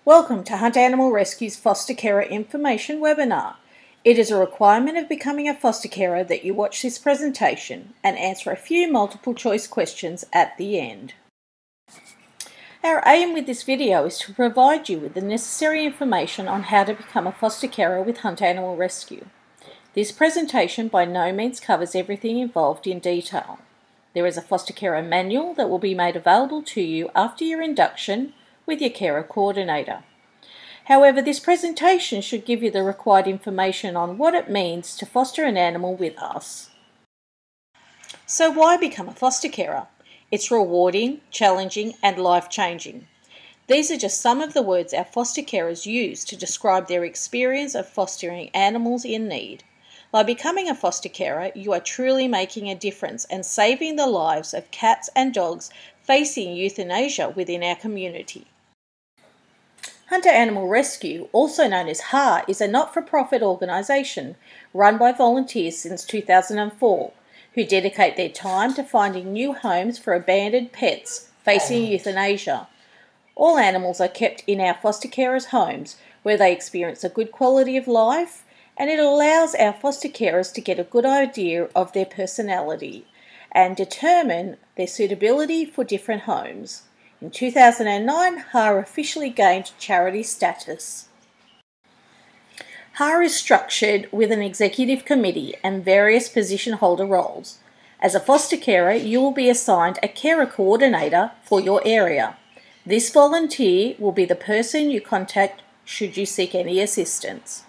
Welcome to Hunt Animal Rescue's Foster Carer Information webinar. It is a requirement of becoming a foster carer that you watch this presentation and answer a few multiple choice questions at the end. Our aim with this video is to provide you with the necessary information on how to become a foster carer with Hunt Animal Rescue. This presentation by no means covers everything involved in detail. There is a foster carer manual that will be made available to you after your induction with your carer coordinator. However, this presentation should give you the required information on what it means to foster an animal with us. So why become a foster carer? It's rewarding, challenging and life-changing. These are just some of the words our foster carers use to describe their experience of fostering animals in need. By becoming a foster carer, you are truly making a difference and saving the lives of cats and dogs facing euthanasia within our community. Hunter Animal Rescue, also known as HAR, is a not-for-profit organisation run by volunteers since 2004 who dedicate their time to finding new homes for abandoned pets facing euthanasia. All animals are kept in our foster carers' homes where they experience a good quality of life, and it allows our foster carers to get a good idea of their personality and determine their suitability for different homes. In 2009, HAR officially gained charity status. HAR is structured with an executive committee and various position holder roles. As a foster carer, you will be assigned a carer coordinator for your area. This volunteer will be the person you contact should you seek any assistance.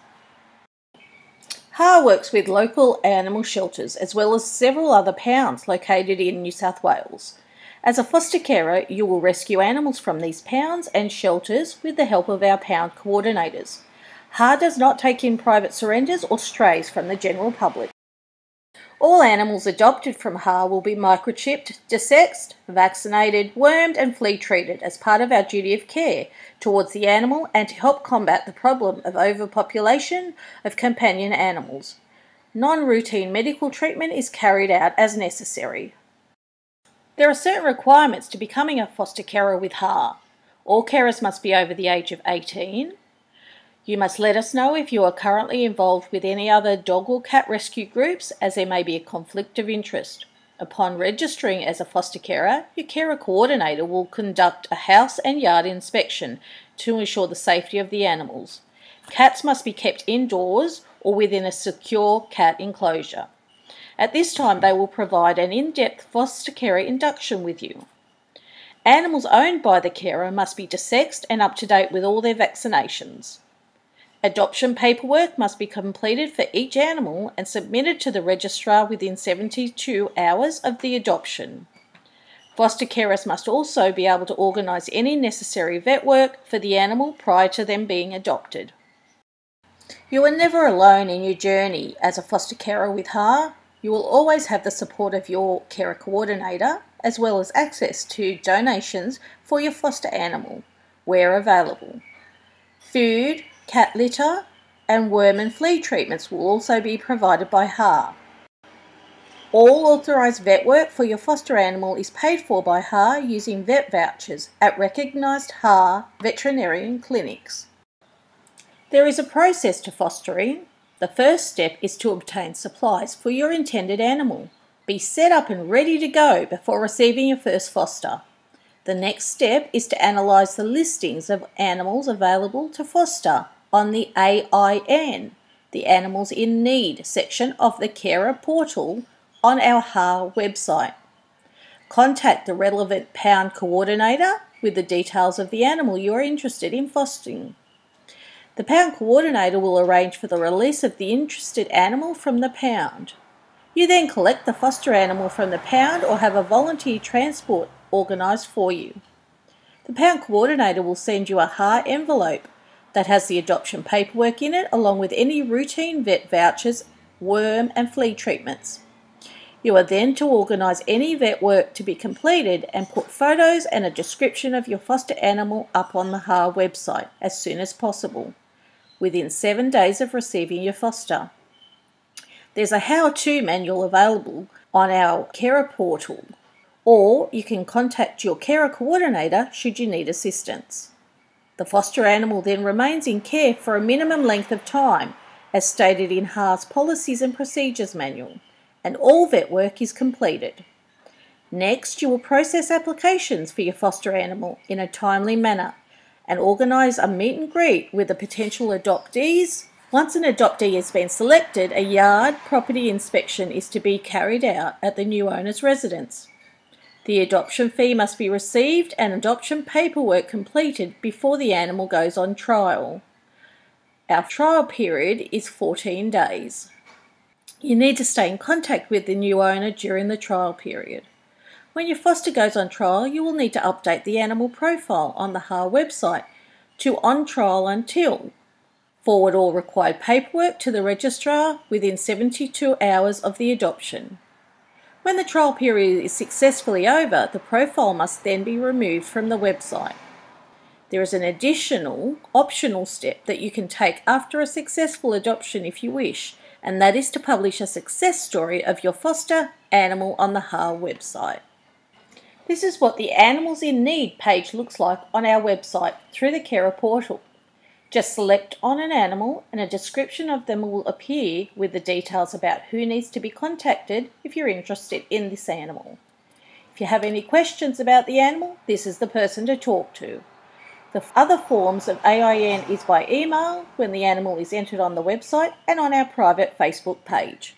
HAR works with local animal shelters as well as several other pounds located in New South Wales. As a foster carer, you will rescue animals from these pounds and shelters with the help of our pound coordinators. HAR does not take in private surrenders or strays from the general public. All animals adopted from HAR will be microchipped, desexed, vaccinated, wormed and flea treated as part of our duty of care towards the animal and to help combat the problem of overpopulation of companion animals. Non-routine medical treatment is carried out as necessary. There are certain requirements to becoming a foster carer with HAR. All carers must be over the age of 18. You must let us know if you are currently involved with any other dog or cat rescue groups, as there may be a conflict of interest. Upon registering as a foster carer, your carer coordinator will conduct a house and yard inspection to ensure the safety of the animals. Cats must be kept indoors or within a secure cat enclosure. At this time, they will provide an in-depth foster carer induction with you. Animals owned by the carer must be desexed and up to date with all their vaccinations. Adoption paperwork must be completed for each animal and submitted to the registrar within 72 hours of the adoption. Foster carers must also be able to organise any necessary vet work for the animal prior to them being adopted. You are never alone in your journey as a foster carer with HAR. You will always have the support of your carer coordinator, as well as access to donations for your foster animal, where available. Food, cat litter, and worm and flea treatments will also be provided by HAR. All authorised vet work for your foster animal is paid for by HAR using vet vouchers at recognised HAR veterinarian clinics. There is a process to fostering. The first step is to obtain supplies for your intended animal. Be set up and ready to go before receiving your first foster. The next step is to analyse the listings of animals available to foster on the AIN, the Animals in Need section of the Carer portal on our HAR website. Contact the relevant pound coordinator with the details of the animal you are interested in fostering. The pound coordinator will arrange for the release of the interested animal from the pound. You then collect the foster animal from the pound or have a volunteer transport organised for you. The pound coordinator will send you a HAR envelope that has the adoption paperwork in it, along with any routine vet vouchers, worm and flea treatments. You are then to organise any vet work to be completed and put photos and a description of your foster animal up on the HAR website as soon as possible, within 7 days of receiving your foster. There's a how-to manual available on our carer portal, or you can contact your carer coordinator should you need assistance. The foster animal then remains in care for a minimum length of time, as stated in HAR's Policies and Procedures Manual, and all vet work is completed. Next, you will process applications for your foster animal in a timely manner and organise a meet and greet with the potential adoptees. Once an adoptee has been selected, a yard property inspection is to be carried out at the new owner's residence. The adoption fee must be received and adoption paperwork completed before the animal goes on trial. Our trial period is 14 days. You need to stay in contact with the new owner during the trial period. When your foster goes on trial, you will need to update the animal profile on the HAR website to On Trial Until. Forward all required paperwork to the registrar within 72 hours of the adoption. When the trial period is successfully over, the profile must then be removed from the website. There is an additional, optional step that you can take after a successful adoption if you wish, and that is to publish a success story of your foster animal on the HAR website. This is what the Animals in Need page looks like on our website through the Carer portal. Just select on an animal and a description of them will appear with the details about who needs to be contacted if you're interested in this animal. If you have any questions about the animal, this is the person to talk to. The other forms of AIN is by email when the animal is entered on the website and on our private Facebook page.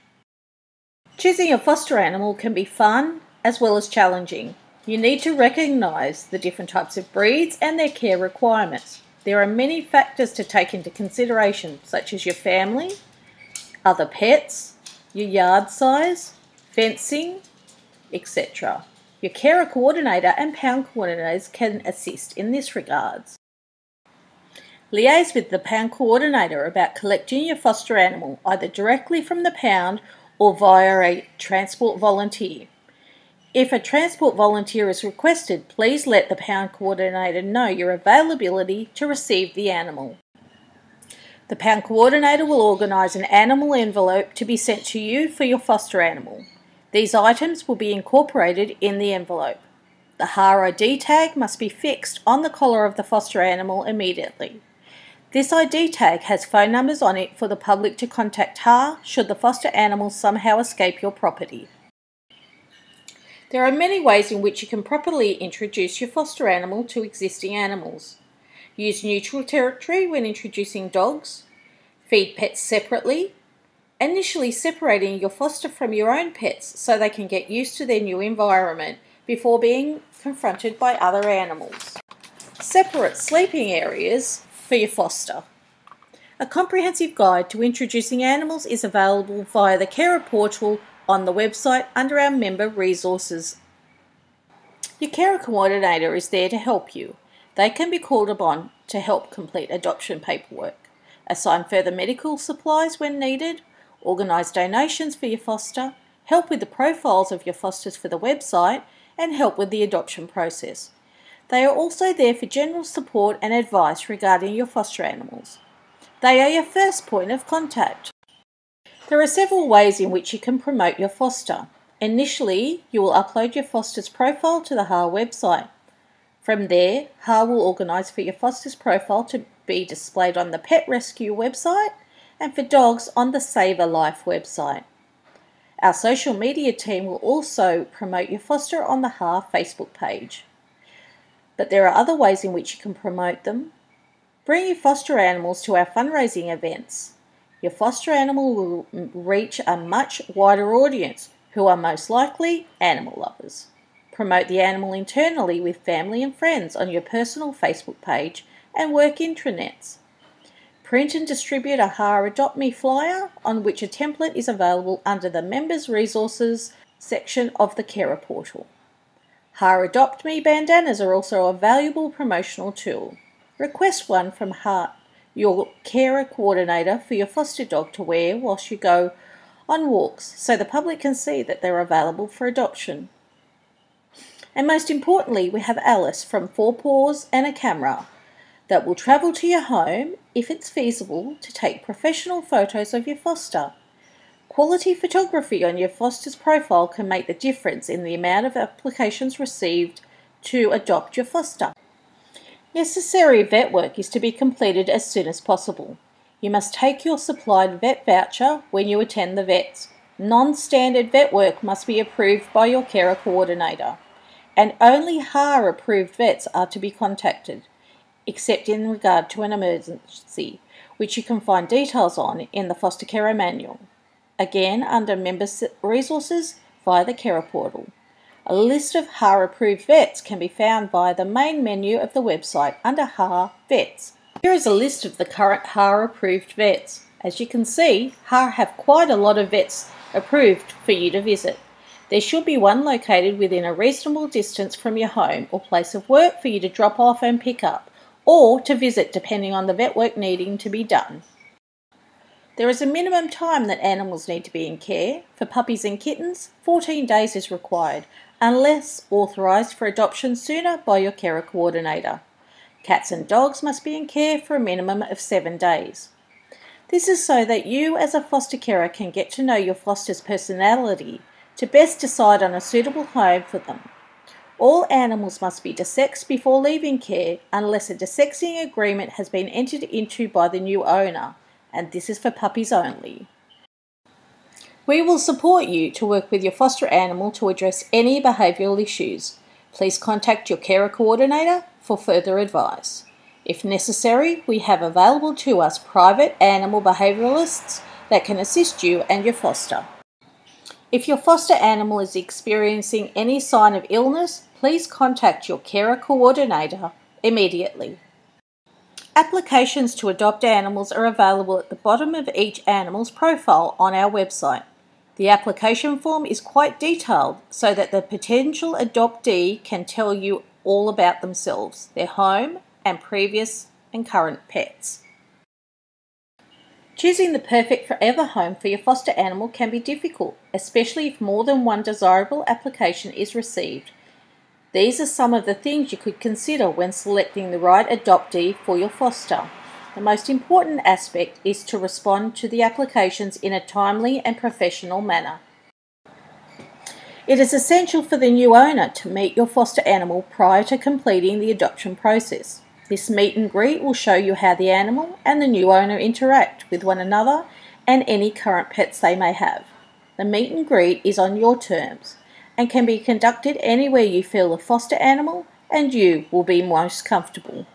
Choosing a foster animal can be fun as well as challenging. You need to recognise the different types of breeds and their care requirements. There are many factors to take into consideration, such as your family, other pets, your yard size, fencing, etc. Your carer coordinator and pound coordinators can assist in this regards. Liaise with the pound coordinator about collecting your foster animal either directly from the pound or via a transport volunteer. If a transport volunteer is requested, please let the pound coordinator know your availability to receive the animal. The pound coordinator will organise an animal envelope to be sent to you for your foster animal. These items will be incorporated in the envelope. The HAR ID tag must be fixed on the collar of the foster animal immediately. This ID tag has phone numbers on it for the public to contact HAR should the foster animal somehow escape your property. There are many ways in which you can properly introduce your foster animal to existing animals. Use neutral territory when introducing dogs. Feed pets separately. Initially separating your foster from your own pets so they can get used to their new environment before being confronted by other animals. Separate sleeping areas for your foster. A comprehensive guide to introducing animals is available via the Carer portal on the website under our member resources. Your carer coordinator is there to help you. They can be called upon to help complete adoption paperwork, assign further medical supplies when needed, organise donations for your foster, help with the profiles of your fosters for the website, and help with the adoption process. They are also there for general support and advice regarding your foster animals. They are your first point of contact. There are several ways in which you can promote your foster. Initially, you will upload your foster's profile to the HAR website. From there, HAR will organise for your foster's profile to be displayed on the Pet Rescue website and for dogs on the Save a Life website. Our social media team will also promote your foster on the HAR Facebook page. But there are other ways in which you can promote them. Bring your foster animals to our fundraising events. Your foster animal will reach a much wider audience who are most likely animal lovers. Promote the animal internally with family and friends on your personal Facebook page and work intranets. Print and distribute a HAR Adopt Me flyer on which a template is available under the Members Resources section of the Carer portal. HAR Adopt Me bandanas are also a valuable promotional tool. Request one from HAR, your carer coordinator, for your foster dog to wear whilst you go on walks so the public can see that they're available for adoption. And most importantly, we have Alice from Four Paws and a camera that will travel to your home, if it's feasible, to take professional photos of your foster. Quality photography on your foster's profile can make the difference in the amount of applications received to adopt your foster. Necessary vet work is to be completed as soon as possible. You must take your supplied vet voucher when you attend the vets. Non-standard vet work must be approved by your carer coordinator, and only HAR approved vets are to be contacted, except in regard to an emergency, which you can find details on in the Foster Carer Manual. Again, under Member Resources via the Carer Portal. A list of HAR approved vets can be found via the main menu of the website under HAR Vets. Here is a list of the current HAR approved vets. As you can see, HAR have quite a lot of vets approved for you to visit. There should be one located within a reasonable distance from your home or place of work for you to drop off and pick up, or to visit depending on the vet work needing to be done. There is a minimum time that animals need to be in care. For puppies and kittens, 14 days is required, unless authorised for adoption sooner by your carer coordinator. Cats and dogs must be in care for a minimum of 7 days. This is so that you as a foster carer can get to know your foster's personality to best decide on a suitable home for them. All animals must be desexed before leaving care unless a desexing agreement has been entered into by the new owner, and this is for puppies only. We will support you to work with your foster animal to address any behavioural issues. Please contact your carer coordinator for further advice. If necessary, we have available to us private animal behaviouralists that can assist you and your foster. If your foster animal is experiencing any sign of illness, please contact your carer coordinator immediately. Applications to adopt animals are available at the bottom of each animal's profile on our website. The application form is quite detailed so that the potential adoptee can tell you all about themselves, their home, and previous and current pets. Choosing the perfect forever home for your foster animal can be difficult, especially if more than one desirable application is received. These are some of the things you could consider when selecting the right adoptee for your foster. The most important aspect is to respond to the applications in a timely and professional manner. It is essential for the new owner to meet your foster animal prior to completing the adoption process. This meet and greet will show you how the animal and the new owner interact with one another and any current pets they may have. The meet and greet is on your terms and can be conducted anywhere you feel the foster animal and you will be most comfortable.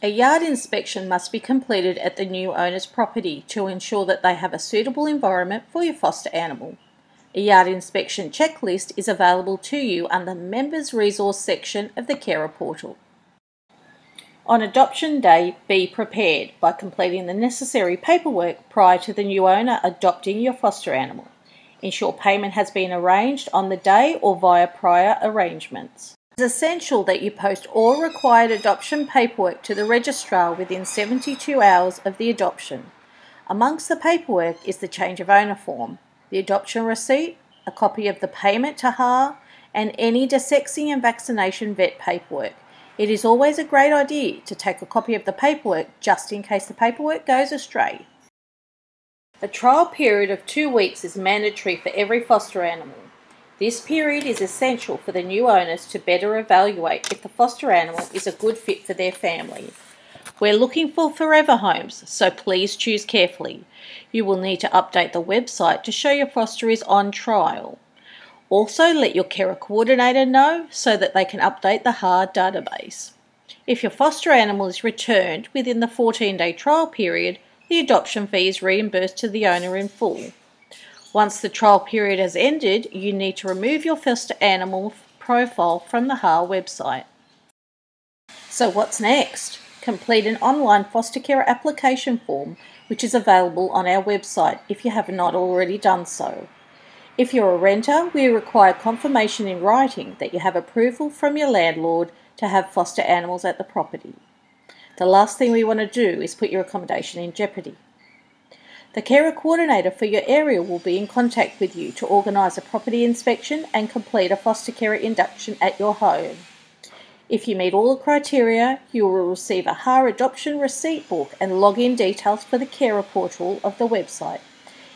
A yard inspection must be completed at the new owner's property to ensure that they have a suitable environment for your foster animal. A yard inspection checklist is available to you under the Members Resource section of the Carer Portal. On adoption day, be prepared by completing the necessary paperwork prior to the new owner adopting your foster animal. Ensure payment has been arranged on the day or via prior arrangements. It is essential that you post all required adoption paperwork to the registrar within 72 hours of the adoption. Amongst the paperwork is the change of owner form, the adoption receipt, a copy of the payment to HAR, and any desexing and vaccination vet paperwork. It is always a great idea to take a copy of the paperwork just in case the paperwork goes astray. A trial period of 2 weeks is mandatory for every foster animal. This period is essential for the new owners to better evaluate if the foster animal is a good fit for their family. We're looking for forever homes, so please choose carefully. You will need to update the website to show your foster is on trial. Also, let your carer coordinator know so that they can update the HAR database. If your foster animal is returned within the 14-day trial period, the adoption fee is reimbursed to the owner in full. Once the trial period has ended, you need to remove your foster animal profile from the HAR website. So what's next? Complete an online foster care application form which is available on our website if you have not already done so. If you're a renter, we require confirmation in writing that you have approval from your landlord to have foster animals at the property. The last thing we want to do is put your accommodation in jeopardy. The carer coordinator for your area will be in contact with you to organise a property inspection and complete a foster carer induction at your home. If you meet all the criteria, you will receive a HAR adoption receipt book and login details for the carer portal of the website.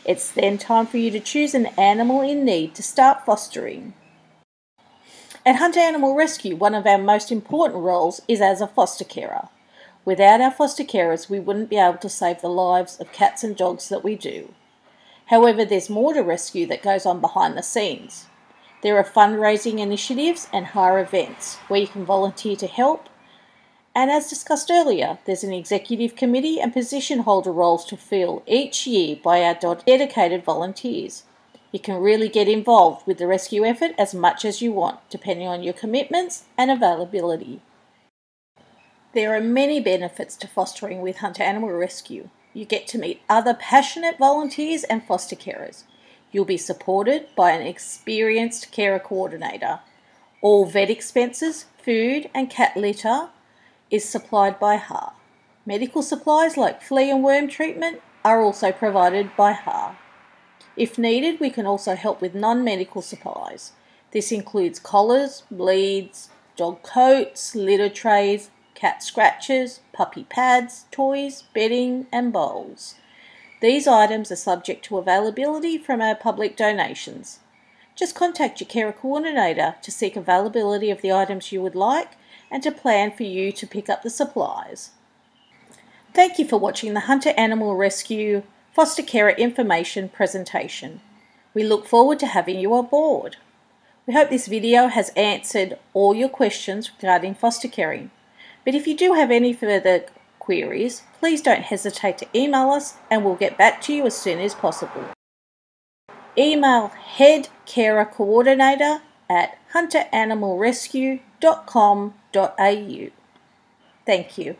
It's then time for you to choose an animal in need to start fostering. At Hunter Animal Rescue, one of our most important roles is as a foster carer. Without our foster carers, we wouldn't be able to save the lives of cats and dogs that we do. However, there's more to rescue that goes on behind the scenes. There are fundraising initiatives and HAR events where you can volunteer to help. And as discussed earlier, there's an executive committee and position holder roles to fill each year by our dedicated volunteers. You can really get involved with the rescue effort as much as you want, depending on your commitments and availability. There are many benefits to fostering with Hunter Animal Rescue. You get to meet other passionate volunteers and foster carers. You'll be supported by an experienced carer coordinator. All vet expenses, food and cat litter is supplied by HAR. Medical supplies like flea and worm treatment are also provided by HAR. If needed, we can also help with non-medical supplies. This includes collars, bleeds, dog coats, litter trays, cat scratchers, puppy pads, toys, bedding and bowls. These items are subject to availability from our public donations. Just contact your carer coordinator to seek availability of the items you would like and to plan for you to pick up the supplies. Thank you for watching the Hunter Animal Rescue Foster Carer Information presentation. We look forward to having you on board. We hope this video has answered all your questions regarding foster caring. But if you do have any further queries, please don't hesitate to email us and we'll get back to you as soon as possible. Email headcarercoordinator@hunteranimalrescue.com.au. Thank you.